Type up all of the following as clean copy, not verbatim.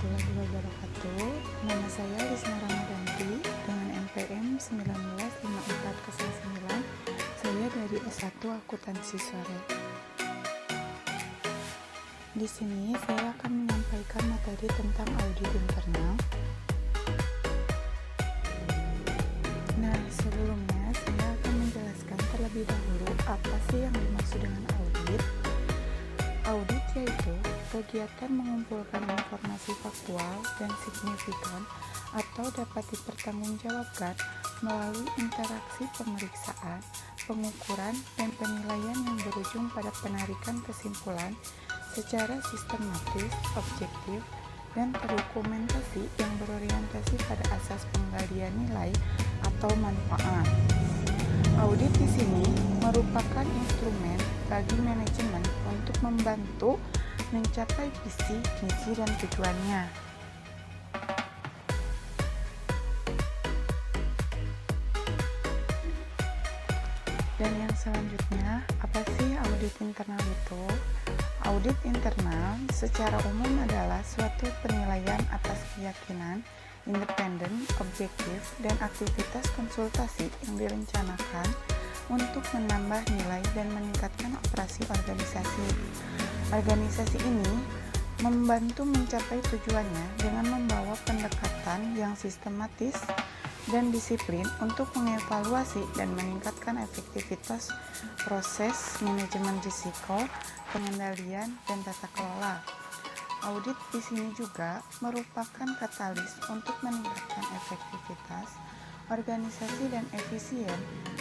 warahmatullahi wabarakatuh. Nama saya Lisna Ramadanti dengan NPM 195409. Saya dari S1 Akuntansi Sore. Di sini saya akan menyampaikan materi tentang audit internal. Nah, sebelumnya saya akan menjelaskan terlebih dahulu apa sih yang dimaksud dengan audit. Audit yaitu kegiatan mengumpulkan informasi faktual dan signifikan atau dapat dipertanggungjawabkan melalui interaksi pemeriksaan, pengukuran, dan penilaian yang berujung pada penarikan kesimpulan secara sistematis, objektif, dan terdokumentasi yang berorientasi pada asas penggalian nilai atau manfaat. Audit di sini merupakan instrumen bagi manajemen untuk membantu mencapai visi, misi, dan tujuannya. Dan yang selanjutnya, apa sih audit internal itu? Audit internal secara umum adalah suatu penilaian atas keyakinan, independen, objektif, dan aktivitas konsultasi yang direncanakan untuk menambah nilai dan meningkatkan operasi organisasi. Organisasi ini membantu mencapai tujuannya dengan membawa pendekatan yang sistematis dan disiplin untuk mengevaluasi dan meningkatkan efektivitas proses manajemen risiko, pengendalian, dan tata kelola. Audit di sini juga merupakan katalis untuk meningkatkan efektivitas organisasi dan efisien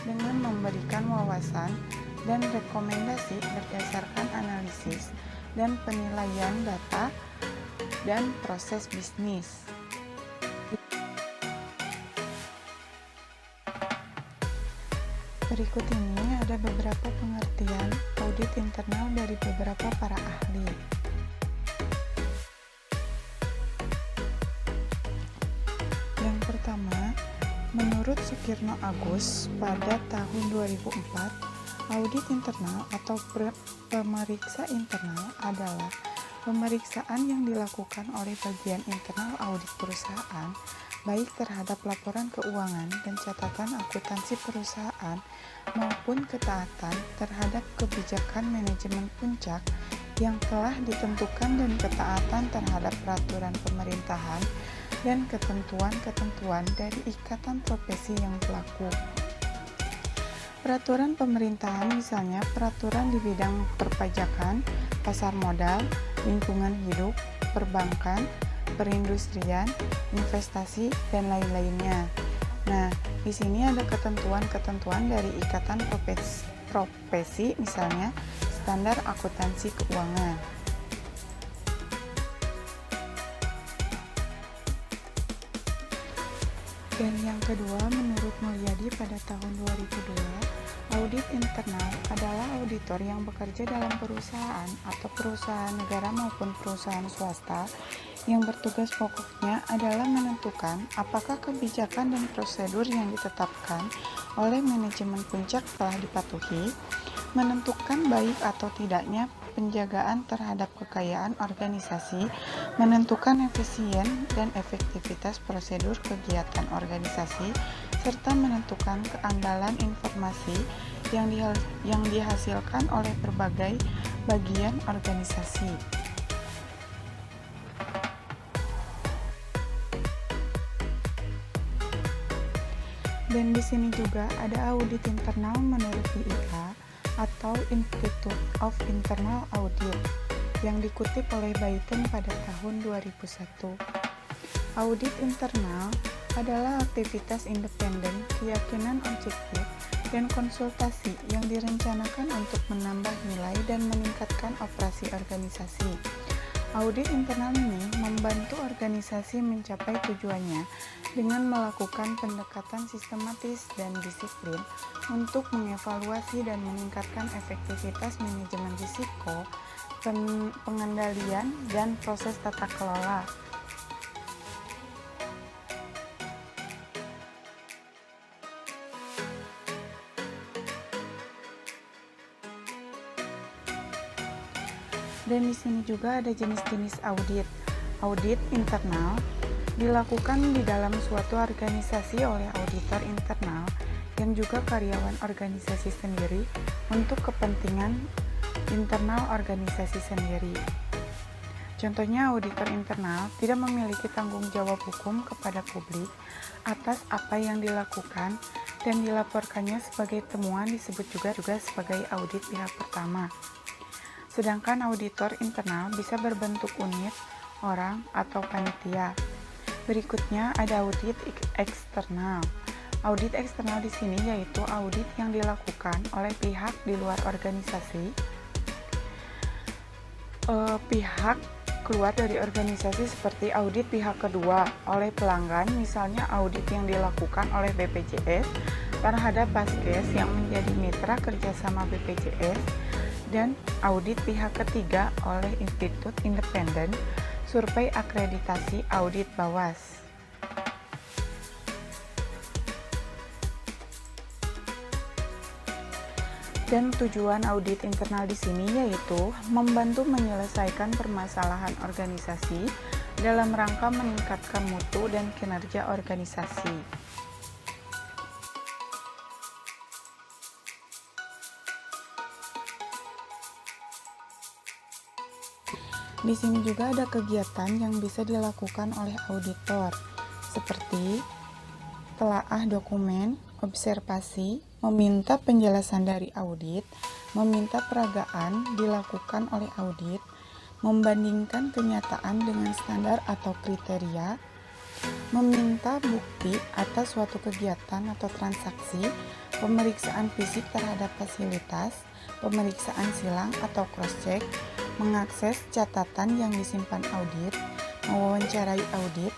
dengan memberikan wawasan dan rekomendasi berdasarkan analisis dan penilaian data dan proses bisnis. Berikut ini ada beberapa pengertian audit internal dari beberapa para ahli. Yang pertama, menurut Sukirno Agus pada tahun 2004, audit internal atau pemeriksa internal adalah pemeriksaan yang dilakukan oleh bagian internal audit perusahaan, baik terhadap laporan keuangan dan catatan akuntansi perusahaan maupun ketaatan terhadap kebijakan manajemen puncak yang telah ditentukan dan ketaatan terhadap peraturan pemerintahan dan ketentuan-ketentuan dari ikatan profesi yang berlaku. Peraturan pemerintahan misalnya peraturan di bidang perpajakan, pasar modal, lingkungan hidup, perbankan, perindustrian, investasi, dan lain-lainnya. Nah, di sini ada ketentuan-ketentuan dari ikatan profesi misalnya standar akuntansi keuangan. Dan yang kedua, menurut Mulyadi pada tahun 2002, audit internal adalah auditor yang bekerja dalam perusahaan atau perusahaan negara maupun perusahaan swasta yang bertugas pokoknya adalah menentukan apakah kebijakan dan prosedur yang ditetapkan oleh manajemen puncak telah dipatuhi, menentukan baik atau tidaknya penjagaan terhadap kekayaan organisasi, menentukan efisien dan efektivitas prosedur kegiatan organisasi, serta menentukan keandalan informasi yang dihasilkan oleh berbagai bagian organisasi. Dan di sini juga ada audit internal menurut IIA atau Institute of Internal Audit yang dikutip oleh Baiten pada tahun 2001. Audit internal adalah aktivitas independen, keyakinan objektif, dan konsultasi yang direncanakan untuk menambah nilai dan meningkatkan operasi organisasi. Audit internal ini membantu organisasi mencapai tujuannya dengan melakukan pendekatan sistematis dan disiplin untuk mengevaluasi dan meningkatkan efektivitas manajemen risiko, pengendalian, dan proses tata kelola. Dan di sini juga ada jenis-jenis audit. Audit internal dilakukan di dalam suatu organisasi oleh auditor internal yang juga karyawan organisasi sendiri untuk kepentingan internal organisasi sendiri. Contohnya, auditor internal tidak memiliki tanggung jawab hukum kepada publik atas apa yang dilakukan dan dilaporkannya sebagai temuan disebut juga sebagai audit pihak pertama. Sedangkan auditor internal bisa berbentuk unit, orang, atau panitia. Berikutnya ada audit eksternal. Audit eksternal di sini yaitu audit yang dilakukan oleh pihak di luar organisasi, pihak keluar dari organisasi seperti audit pihak kedua oleh pelanggan, misalnya audit yang dilakukan oleh BPJS terhadap Paskes yang menjadi mitra kerjasama BPJS, dan audit pihak ketiga oleh Institut Independen Survei Akreditasi Audit Bawas. Dan tujuan audit internal di sini yaitu membantu menyelesaikan permasalahan organisasi dalam rangka meningkatkan mutu dan kinerja organisasi. Di sini juga ada kegiatan yang bisa dilakukan oleh auditor, seperti telaah dokumen, observasi, meminta penjelasan dari audit, meminta peragaan dilakukan oleh audit, membandingkan kenyataan dengan standar atau kriteria, meminta bukti atas suatu kegiatan atau transaksi, pemeriksaan fisik terhadap fasilitas, pemeriksaan silang atau cross-check, mengakses catatan yang disimpan audit, mewawancarai audit,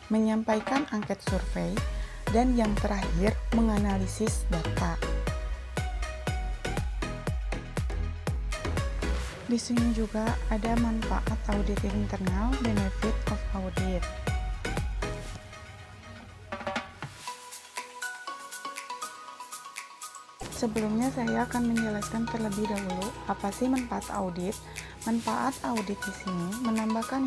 menyampaikan angket survei, dan yang terakhir, menganalisis data. Di sini juga ada manfaat audit internal, benefit of audit. Sebelumnya saya akan menjelaskan terlebih dahulu apa sih manfaat audit. Manfaat audit di sini menambahkan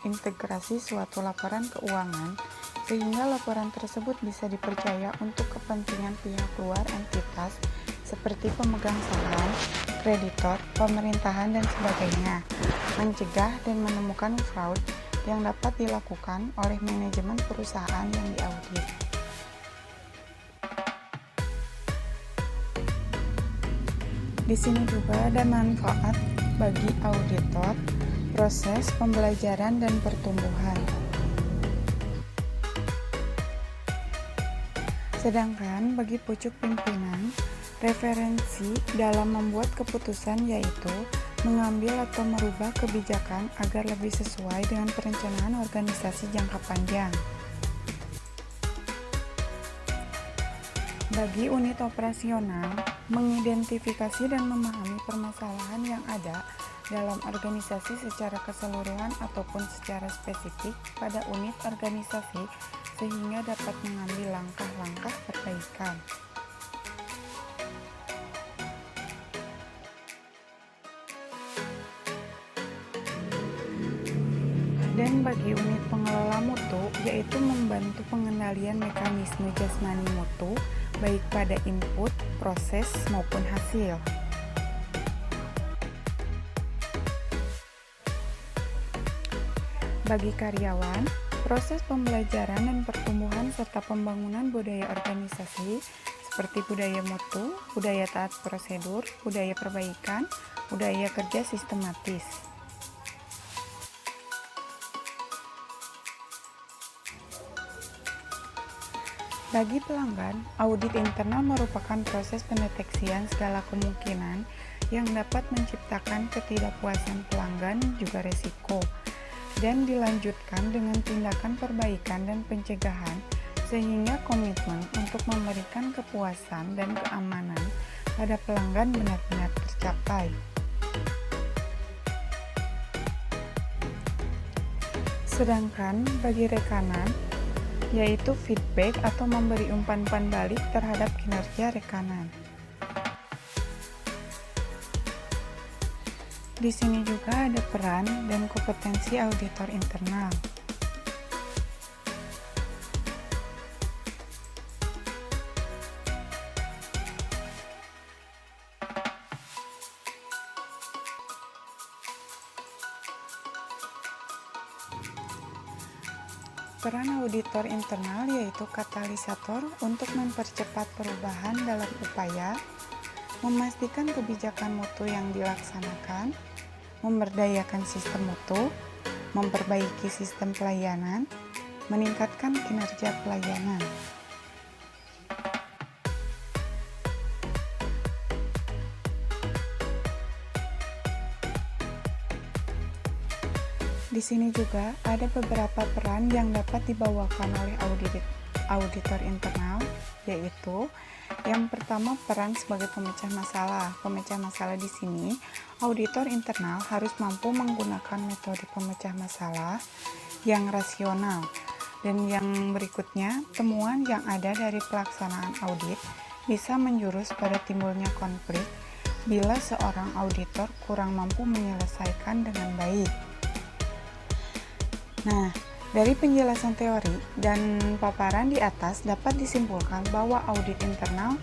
integrasi suatu laporan keuangan sehingga laporan tersebut bisa dipercaya untuk kepentingan pihak luar entitas seperti pemegang saham, kreditor, pemerintahan, dan sebagainya, mencegah dan menemukan fraud yang dapat dilakukan oleh manajemen perusahaan yang diaudit. Di sini juga ada manfaat bagi auditor, proses pembelajaran dan pertumbuhan. Sedangkan bagi pucuk pimpinan, referensi dalam membuat keputusan yaitu mengambil atau merubah kebijakan agar lebih sesuai dengan perencanaan organisasi jangka panjang. Bagi unit operasional, mengidentifikasi dan memahami permasalahan yang ada dalam organisasi secara keseluruhan ataupun secara spesifik pada unit organisasi sehingga dapat mengambil langkah-langkah perbaikan. Dan bagi unit pengelola mutu, yaitu membantu pengendalian mekanisme jasmani mutu, baik pada input, proses, maupun hasil. Bagi karyawan, proses pembelajaran dan pertumbuhan serta pembangunan budaya organisasi seperti budaya mutu, budaya taat prosedur, budaya perbaikan, budaya kerja sistematis. Bagi pelanggan, audit internal merupakan proses pendeteksian segala kemungkinan yang dapat menciptakan ketidakpuasan pelanggan juga resiko, dan dilanjutkan dengan tindakan perbaikan dan pencegahan sehingga komitmen untuk memberikan kepuasan dan keamanan pada pelanggan benar-benar tercapai. Sedangkan bagi rekanan, yaitu feedback atau memberi umpan balik terhadap kinerja rekanan. Di sini juga ada peran dan kompetensi auditor internal. Peran auditor internal yaitu katalisator untuk mempercepat perubahan dalam upaya memastikan kebijakan mutu yang dilaksanakan, memberdayakan sistem mutu, memperbaiki sistem pelayanan, meningkatkan kinerja pelayanan. Di sini juga ada beberapa peran yang dapat dibawakan oleh auditor internal, yaitu yang pertama peran sebagai pemecah masalah. Pemecah masalah di sini, auditor internal harus mampu menggunakan metode pemecah masalah yang rasional. Dan yang berikutnya, temuan yang ada dari pelaksanaan audit bisa menjurus pada timbulnya konflik bila seorang auditor kurang mampu menyelesaikan dengan baik. Nah, dari penjelasan teori dan paparan di atas dapat disimpulkan bahwa audit internal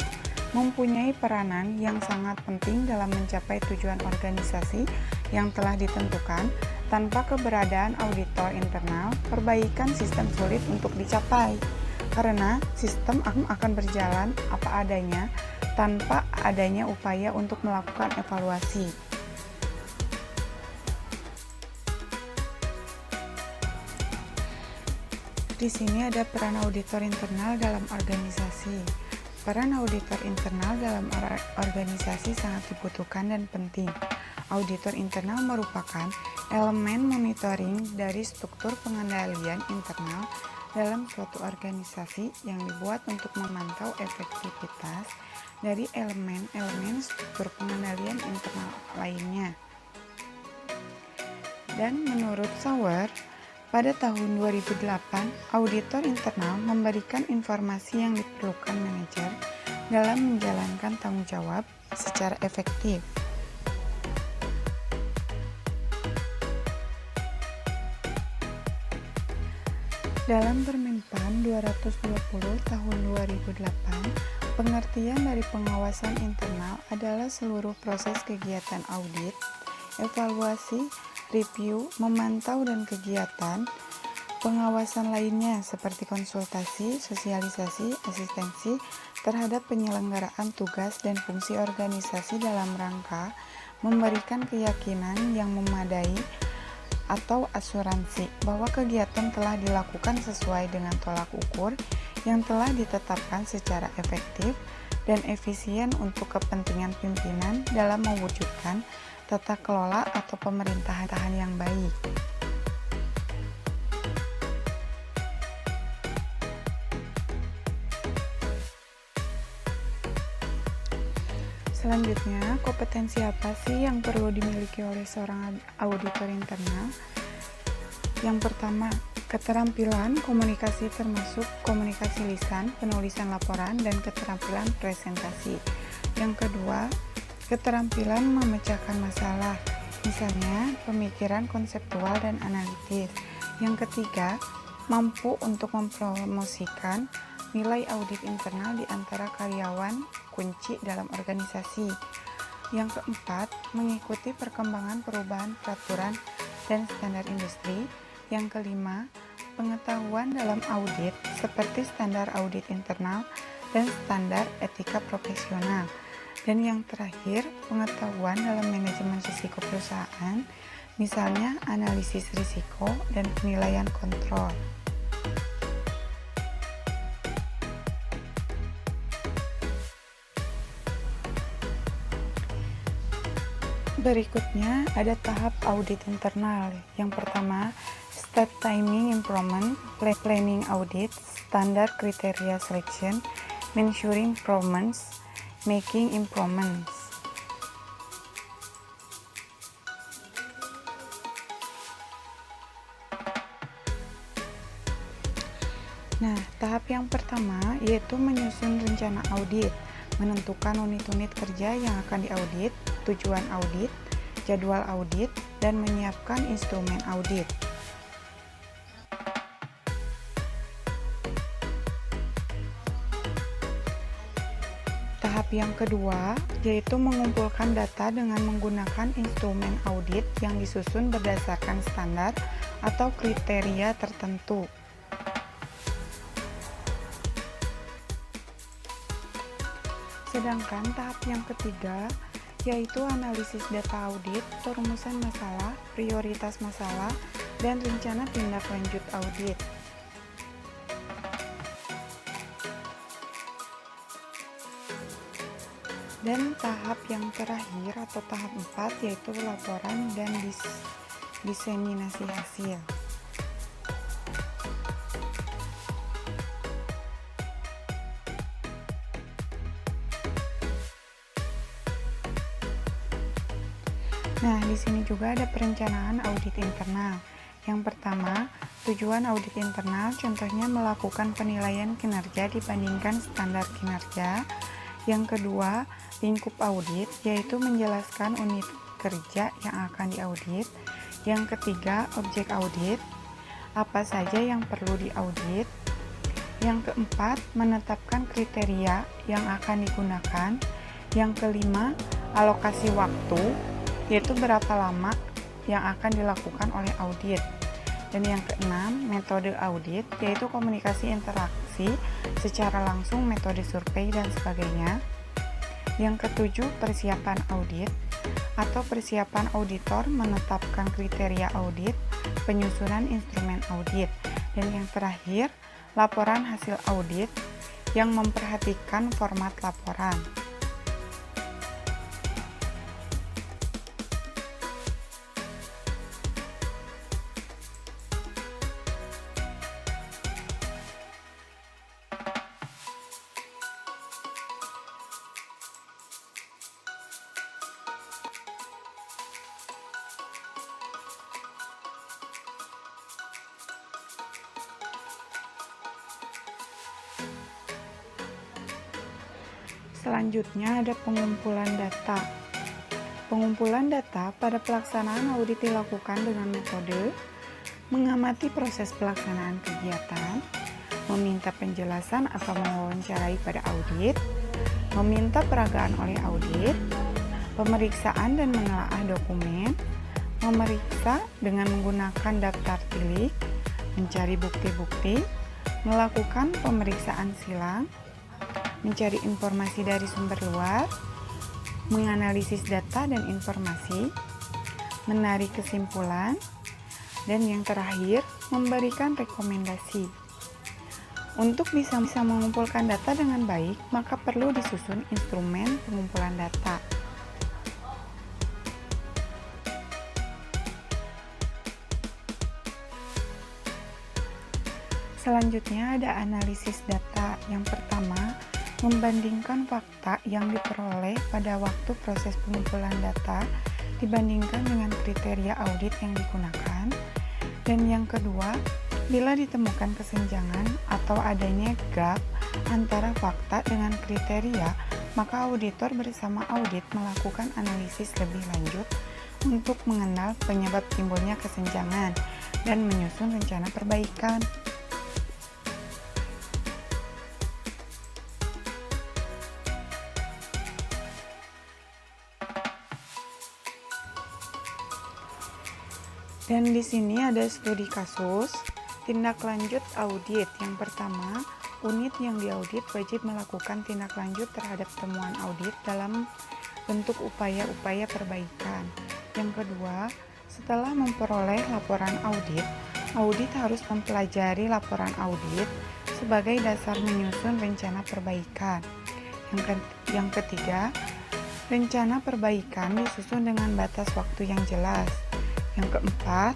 mempunyai peranan yang sangat penting dalam mencapai tujuan organisasi yang telah ditentukan. Tanpa keberadaan auditor internal, perbaikan sistem sulit untuk dicapai, karena sistem akan berjalan apa adanya tanpa adanya upaya untuk melakukan evaluasi. Di sini ada peran auditor internal dalam organisasi. Peran auditor internal dalam organisasi sangat dibutuhkan dan penting. Auditor internal merupakan elemen monitoring dari struktur pengendalian internal dalam suatu organisasi yang dibuat untuk memantau efektivitas dari elemen-elemen struktur pengendalian internal lainnya. Dan menurut Sauer, pada tahun 2008, auditor internal memberikan informasi yang diperlukan manajer dalam menjalankan tanggung jawab secara efektif. Dalam Permenpan 220 tahun 2008, pengertian dari pengawasan internal adalah seluruh proses kegiatan audit, evaluasi, review, memantau, dan kegiatan pengawasan lainnya seperti konsultasi, sosialisasi, asistensi terhadap penyelenggaraan tugas dan fungsi organisasi dalam rangka memberikan keyakinan yang memadai atau asuransi bahwa kegiatan telah dilakukan sesuai dengan tolak ukur yang telah ditetapkan secara efektif dan efisien untuk kepentingan pimpinan dalam mewujudkan tata kelola atau pemerintahan yang baik. Selanjutnya, kompetensi apa sih yang perlu dimiliki oleh seorang auditor internal? Yang pertama, keterampilan komunikasi termasuk komunikasi lisan, penulisan laporan, dan keterampilan presentasi. Yang kedua, keterampilan memecahkan masalah, misalnya pemikiran konseptual dan analitis. Yang ketiga, mampu untuk mempromosikan nilai audit internal di antara karyawan kunci dalam organisasi. Yang keempat, mengikuti perkembangan perubahan peraturan dan standar industri. Yang kelima, pengetahuan dalam audit seperti standar audit internal dan standar etika profesional. Dan yang terakhir, pengetahuan dalam manajemen risiko perusahaan, misalnya analisis risiko dan penilaian kontrol. Berikutnya ada tahap audit internal. Yang pertama, step timing improvement, planning audit, standar kriteria selection, measuring performance, making improvements. Nah, tahap yang pertama yaitu menyusun rencana audit, menentukan unit-unit kerja yang akan diaudit, tujuan audit, jadwal audit, dan menyiapkan instrumen audit. Tahap yang kedua yaitu mengumpulkan data dengan menggunakan instrumen audit yang disusun berdasarkan standar atau kriteria tertentu. Sedangkan tahap yang ketiga yaitu analisis data audit, perumusan masalah, prioritas masalah, dan rencana tindak lanjut audit. Dan tahap yang terakhir atau tahap 4 yaitu laporan dan diseminasi hasil. Nah, di sini juga ada perencanaan audit internal. Yang pertama, tujuan audit internal contohnya melakukan penilaian kinerja dibandingkan standar kinerja. Yang kedua, lingkup audit, yaitu menjelaskan unit kerja yang akan diaudit. Yang ketiga, objek audit, apa saja yang perlu diaudit. Yang keempat, menetapkan kriteria yang akan digunakan. Yang kelima, alokasi waktu, yaitu berapa lama yang akan dilakukan oleh audit. Dan yang keenam, metode audit, yaitu komunikasi interaksi secara langsung, metode survei, dan sebagainya. Yang ketujuh, persiapan audit atau persiapan auditor menetapkan kriteria audit, penyusunan instrumen audit. Dan yang terakhir, laporan hasil audit yang memperhatikan format laporan. Selanjutnya ada pengumpulan data. Pengumpulan data pada pelaksanaan audit dilakukan dengan metode mengamati proses pelaksanaan kegiatan, meminta penjelasan atau mewawancarai pada audit, meminta peragaan oleh audit, pemeriksaan dan menelaah dokumen, memeriksa dengan menggunakan daftar tilik, mencari bukti-bukti, melakukan pemeriksaan silang, mencari informasi dari sumber luar, menganalisis data dan informasi, menarik kesimpulan, dan yang terakhir, memberikan rekomendasi. Untuk bisa mengumpulkan data dengan baik, maka perlu disusun instrumen pengumpulan data. Selanjutnya ada analisis data. Yang pertama, membandingkan fakta yang diperoleh pada waktu proses pengumpulan data dibandingkan dengan kriteria audit yang digunakan. Dan yang kedua, bila ditemukan kesenjangan atau adanya gap antara fakta dengan kriteria, maka auditor bersama audit melakukan analisis lebih lanjut untuk mengenal penyebab timbulnya kesenjangan dan menyusun rencana perbaikan. Dan di sini ada studi kasus, tindak lanjut audit. Yang pertama, unit yang diaudit wajib melakukan tindak lanjut terhadap temuan audit dalam bentuk upaya-upaya perbaikan. Yang kedua, setelah memperoleh laporan audit, audit harus mempelajari laporan audit sebagai dasar menyusun rencana perbaikan. Yang ketiga, rencana perbaikan disusun dengan batas waktu yang jelas. Yang keempat,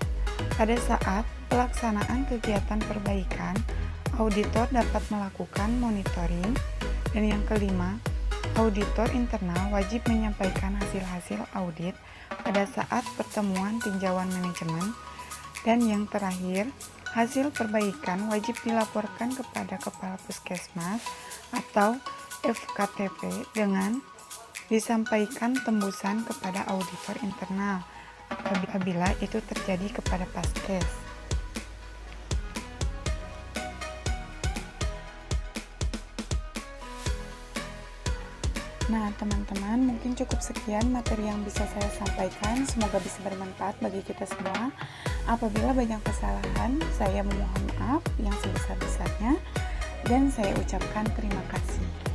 pada saat pelaksanaan kegiatan perbaikan, auditor dapat melakukan monitoring. Dan yang kelima, auditor internal wajib menyampaikan hasil-hasil audit pada saat pertemuan tinjauan manajemen. Dan yang terakhir, hasil perbaikan wajib dilaporkan kepada Kepala Puskesmas atau FKTP dengan disampaikan tembusan kepada auditor internal apabila itu terjadi kepada Paskes. Nah, teman-teman, mungkin cukup sekian materi yang bisa saya sampaikan. Semoga bisa bermanfaat bagi kita semua. Apabila banyak kesalahan, saya memohon maaf yang sebesar-besarnya dan saya ucapkan terima kasih.